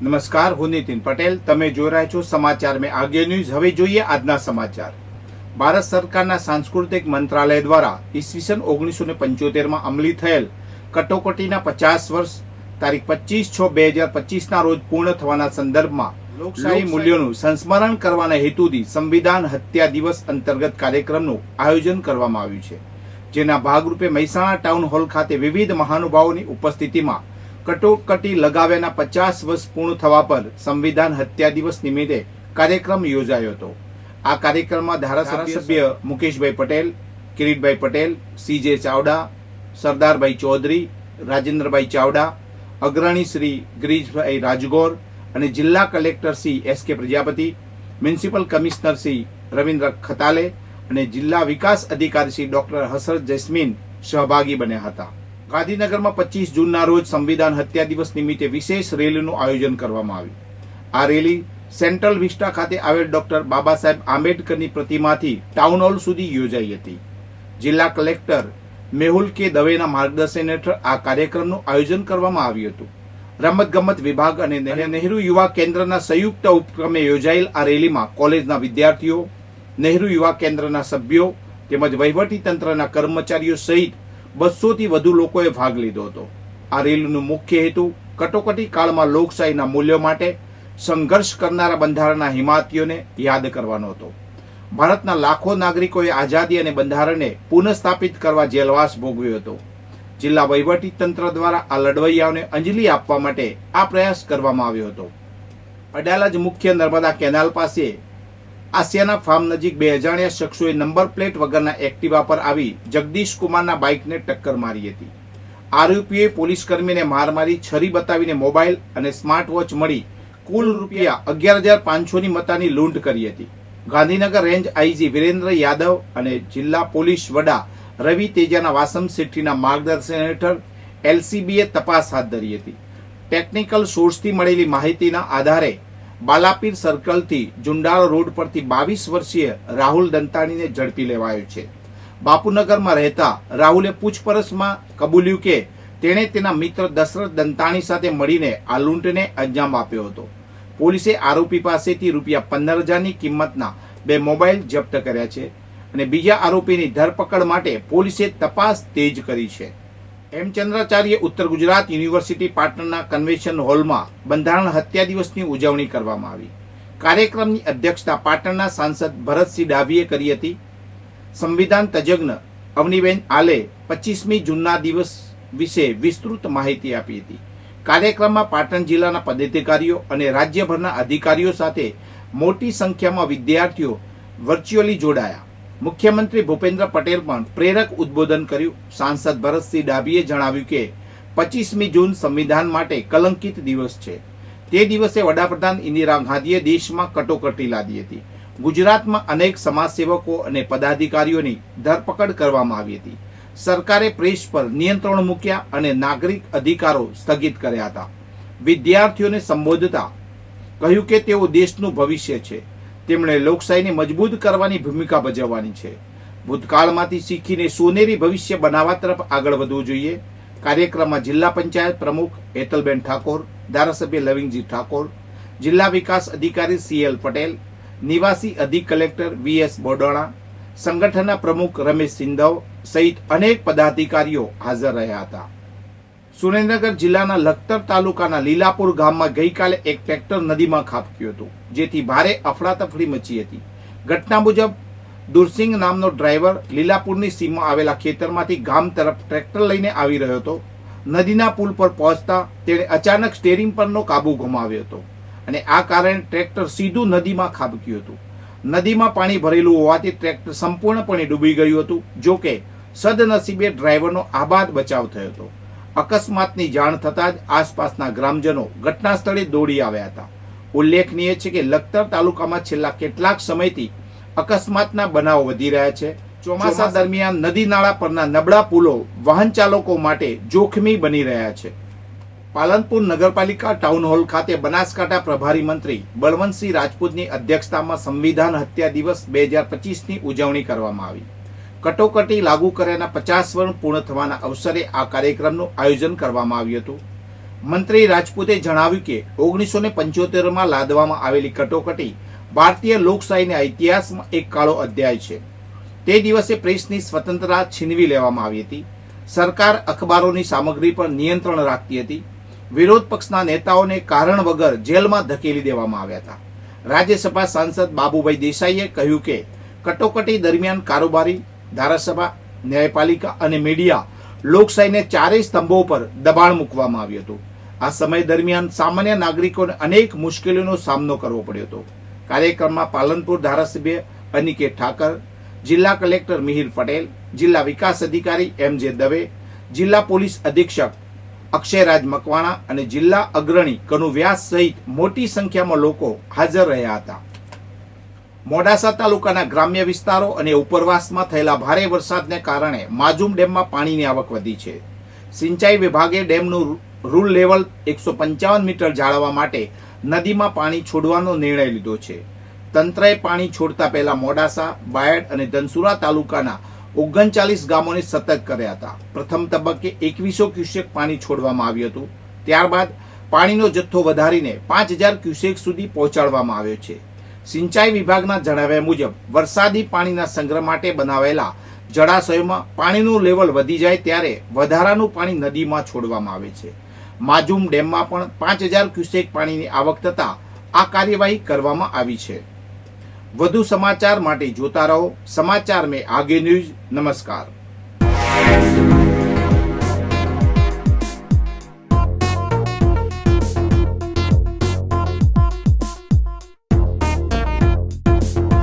નમસ્કાર, હું નીતિન પટેલ. તમે જોઈ રહ્યા છો સમાચાર મેં આગે ન્યૂઝ. હવે જોઈએ આજના સમાચાર. ભારત સરકારના સાંસ્કૃતિક મંત્રાલય દ્વારા ઈસવીસન 1975માં અમલી થયેલ કટોકટીના 50 વર્ષ તારીખ 25/6/2025ના રોજ પૂર્ણ થવાના સંદર્ભમાં લોકશાહી મૂલ્યોનું સંસ્મરણ કરવાના હેતુથી સંવિધાન હત્યા દિવસ અંતર્ગત કાર્યક્રમનું આયોજન કરવામાં આવ્યું છે, જેના ભાગરૂપે મહેસાણા ટાઉન હોલ ખાતે વિવિધ મહાનુભાવોની ઉપસ્થિતિમાં કટોકટી લગાવ્યાના 50 વર્ષ પૂર્ણ થવા પર સંવિધાન હત્યા દિવસ નિમિત્તે કાર્યક્રમ યોજાયો હતો. આ કાર્યક્રમમાં ધારાસભ્ય મુકેશભાઈ પટેલ, કિરીટભાઈ પટેલ, CJ ચાવડા, સરદારભાઈ ચૌધરી, રાજેન્દ્રભાઈ ચાવડા, અગ્રણી શ્રી ગિરીશભાઈ રાજગોર અને જિલ્લા collector Shri SK Prajapati, municipal commissioner Shri Ravindra Khatale અને જિલ્લા વિકાસ અધિકારી શ્રી ડોક્ટર હસરત જસ્મીન સહભાગી બન્યા હતા. ગાંધીનગરમાં 25 જૂનના રોજ સંવિધાન હત્યા દિવસ નિમિત્તે વિશેષ રેલીનું આયોજન કરવામાં આવ્યું. આ રેલી સેન્ટ્રલ વિસ્ટા ખાતે આવેલ ડોક્ટર બાબા સાહેબ આંબેડકરની પ્રતિમાથી ટાઉન હોલ સુધી યોજાઈ હતી. જિલ્લા કલેક્ટર મેહુલ કે દવેના માર્ગદર્શન હેઠળ આ કાર્યક્રમનું આયોજન કરવામાં આવ્યું હતું. રમતગમત વિભાગ અને નહેરુ યુવા કેન્દ્રના સંયુક્ત ઉપક્રમે યોજાયેલ આ રેલીમાં કોલેજના વિદ્યાર્થીઓ, નહેરુ યુવા કેન્દ્રના સભ્યો તેમજ વહીવટી તંત્રના કર્મચારીઓ સહિત 200થી વધુ લોકોએ ભાગ લીધો હતો. આ રેલીનો મુખ્ય હેતુ કટોકટી કાળમાં લોકશાહીના મૂલ્યો માટે સંઘર્ષ કરનારા બંધારણના હિમાયતીઓને યાદ કરવાનો હતો. ભારતના લાખો નાગરિકોએ આઝાદી અને બંધારણને પુનઃસ્થાપિત કરવા જેલવાસ ભોગવ્યો હતો. જિલ્લા વહીવટી તંત્ર દ્વારા આ લડવૈયાઓને અંજલિ આપવા માટે આ પ્રયાસ કરવામાં આવ્યો હતો. અડાલજ મુખ્ય નર્મદા કેનાલ પાસે આસિયાના ફાર્મ નજીક 2 અજાણ્યા શખ્સોએ નંબર પ્લેટ વગરના એક્ટિવા પર આવી જગદીશ કુમારના બાઇકને ટક્કર મારી હતી. આરોપીએ પોલીસ કર્મીને માર મારી છરી બતાવીને મોબાઈલ અને સ્માર્ટ વોચ મળી કુલ રૂપિયા 11,500ની મતાની લૂંટ કરી હતી. ગાંધીનગર રેન્જ IG વિરેન્દ્ર યાદવ અને જિલ્લા પોલીસ વડા રવિ તેજાના વાસમ શેઠીના માર્ગદર્શન હેઠળ LCBએ તપાસ હાથ ધરી હતી. ટેકનિકલ સોર્સથી મળેલી માહિતીના આધારે બાલાપીર સર્કલથી જુંડાળ રોડ પરથી 22 વર્ષીય રાહુલ દંતાણીને ઝડપી લેવાયો છે. બાપુનગરમાં રહેતા રાહુલે પૂછપરછમાં કબૂલ્યું કે તેણે તેના મિત્ર દશરથ દંતાણી સાથે મળીને આ લૂંટને અંજામ આપ્યો હતો. પોલીસે આરોપી પાસેથી રૂપિયા 15,000ની કિંમતના 2 મોબાઈલ જપ્ત કર્યા છે અને બીજા આરોપીની ધરપકડ માટે પોલીસે તપાસ તેજ કરી છે. હેમચંદ્રાચાર્ય ઉત્તર ગુજરાત યુનિવર્સિટી પાટણના કન્વેન્શન હોલમાં બંધારણ હત્યા દિવસની ઉજવણી કરવામાં આવી. કાર્યક્રમની અધ્યક્ષતા પાટણના સાંસદ ભરતસિંહ ડાભીએ કરી હતી. સંવિધાન તજજ્ઞ અવનીબેન આલે 25મી જૂનના દિવસ વિશે વિસ્તૃત માહિતી આપી હતી. કાર્યક્રમમાં પાટણ જિલ્લાના પદાધિકારીઓ અને રાજ્યભરના અધિકારીઓ સાથે મોટી સંખ્યામાં વિદ્યાર્થીઓ વર્ચ્યુઅલી જોડાયા. મુખ્યમંત્રી ભૂપેન્દ્ર પટેલ પણ પ્રેરક ઉદ્બોધન કર્યું. સાંસદ ભરતસિંહ ડાભીએ જણાવ્યું કે 25મી જૂન સંવિધાન માટે કલંકિત દિવસ છે. તે દિવસે વડાપ્રધાન ઇન્દિરા ગાંધીએ દેશમાં કટોકટી લાદી હતી. ગુજરાતમાં અનેક સમાજસેવકો અને પદાધિકારીઓની ધરપકડ કરવામાં આવી હતી. સરકારે પ્રેસ પર નિયંત્રણ મૂક્યા અને નાગરિક અધિકારો સ્થગિત કર્યા હતા. વિદ્યાર્થીઓને સંબોધતા કહ્યું કે તેઓ દેશનું ભવિષ્ય છે. તેમણે લોકશાહીને મજબૂત કરવાની ભૂમિકા ભજવવાની છે. ભૂતકાળમાંથી શીખીને સોનેરી ભવિષ્ય બનાવવા તરફ આગળ વધવું જોઈએ. કાર્યક્રમમાં જિલ્લા પંચાયત પ્રમુખ હેતલબેન ઠાકોર, ધારાસભ્ય લવિંગજી ઠાકોર, જિલ્લા વિકાસ અધિકારી CL પટેલ, નિવાસી અધિક કલેક્ટર VS બોડાણા, સંગઠનના પ્રમુખ રમેશ સિંધવ સહિત અનેક પદાધિકારીઓ હાજર રહ્યા હતા. સુરેન્દ્રનગર જિલ્લાના લખતર તાલુકાના લીલાપુર ગામમાં ગઈકાલે એક ટ્રેક્ટર નદીમાં ખાબક્યું હતું, જેથી ભારે અફડાતફડી મચી હતી. ઘટના મુજબ દુરસિંગ નામનો ડ્રાઈવર લીલાપુરની સીમમાં આવેલા ખેતરમાંથી ગામ તરફ ટ્રેક્ટર લઈને આવી રહ્યો હતો. નદીના પુલ પર પહોંચતા તેણે અચાનક સ્ટીયરિંગ પરનો કાબુ ગુમાવ્યો હતો અને આ કારણે ટ્રેક્ટર સીધું નદીમાં ખાબક્યું હતું. નદીમાં પાણી ભરેલું હોવાથી ટ્રેક્ટર સંપૂર્ણપણે ડૂબી ગયું હતું. જો કે સદનસીબે ડ્રાઈવરનો આબાદ બચાવ થયો હતો. અકસ્માતની જાણ થતાં જ આસપાસના ગ્રામજનો ઘટના સ્થળે દોડી આવ્યા હતા. ઉલ્લેખનીય છે કે લખતર તાલુકામાં છેલ્લા કેટલાક સમયથી અકસ્માતના બનાવો વધી રહ્યા છે. ચોમાસા દરમિયાન નદી નાળા પરના નબળા પુલો વાહન ચાલકો માટે જોખમી બની રહ્યા છે. પાલનપુર નગરપાલિકા ટાઉન હોલ ખાતે બનાસકાંઠા પ્રભારી મંત્રી બળવંતસિંહ રાજપૂતની અધ્યક્ષતામાં સંવિધાન હત્યા દિવસ 2025ની ઉજવણી કરવામાં આવી. કટોકટી લાગુ કર્યાના 50 વર્ષ પૂર્ણ થવાના અવસરે આ કાર્યક્રમનું આયોજન કરવામાં આવ્યું હતું. મંત્રી રાજપૂતે જણાવ્યું કે 1975માં લાદવામાં આવેલી કટોકટી ભારતીય લોકશાહીના ઇતિહાસમાં એક કાળો અધ્યાય છે. તે દિવસે પ્રેસની સ્વતંત્રતા છીનવી લેવામાં આવી હતી. સરકાર અખબારોની સામગ્રી પર નિયંત્રણ રાખતી હતી. વિરોધ પક્ષના નેતાઓને કારણ વગર જેલમાં ધકેલી દેવામાં આવ્યા હતા. રાજ્યસભા સાંસદ બાબુભાઈ દેસાઈએ કહ્યું કે કટોકટી દરમિયાન કારોબારી, ધારાસભા, ન્યાયપાલિકા અને મીડિયા લોકશાહીને ચારેય સ્તંભો પર દબાણ મૂકવામાં આવ્યું હતું. આ સમય દરમિયાન સામાન્ય નાગરિકોને અનેક મુશ્કેલીઓનો સામનો કરવો પડ્યો હતો. કાર્યક્રમમાં પાલનપુર ધારાસભ્ય અનિકેત ઠાકર, જિલ્લા કલેક્ટર મિહિર પટેલ, જિલ્લા વિકાસ અધિકારી એમ.જે. દવે, જિલ્લા પોલીસ અધિક્ષક અક્ષયરાજ મકવાણા અને જિલ્લા અગ્રણી કનુ વ્યાસ સહિત મોટી સંખ્યામાં લોકો હાજર રહ્યા હતા. મોડાસા તાલુકાના ગ્રામ્ય વિસ્તારો અને ઉપરવાસમાં થયેલા ભારે વરસાદને કારણે માજુમ ડેમમાં પાણીની આવક વધી છે. સિંચાઈ વિભાગે ડેમનું રૂલ લેવલ 155 મીટર જાળવવા માટે નદીમાં પાણી છોડવાનો નિર્ણય લીધો છે. તંત્રએ પાણી છોડતા પહેલા મોડાસા, બાયડ અને ધનસુરા તાલુકાના 39 ગામોને સતર્ક કર્યા હતા. પ્રથમ તબક્કે 2100 ક્યુસેક પાણી છોડવામાં આવ્યું હતું. ત્યારબાદ પાણીનો જથ્થો વધારીને 5000 ક્યુસેક સુધી પહોંચાડવામાં આવ્યો છે. સિંચાઈ વિભાગના જણાવ્યા મુજબ વરસાદી પાણીના સંગ્રહ માટે બનાવેલા જળાશયોમાં પાણીનું લેવલ વધી જાય ત્યારે વધારાનું પાણી નદીમાં છોડવામાં આવે છે. માજુમ ડેમમાં પણ 5000 ક્યુસેક પાણીની આવક થતા આ કાર્યવાહી કરવામાં આવી છે. વધુ સમાચાર માટે જોતા રહો સમાચાર મેં આગે ન્યૂઝ. નમસ્કાર.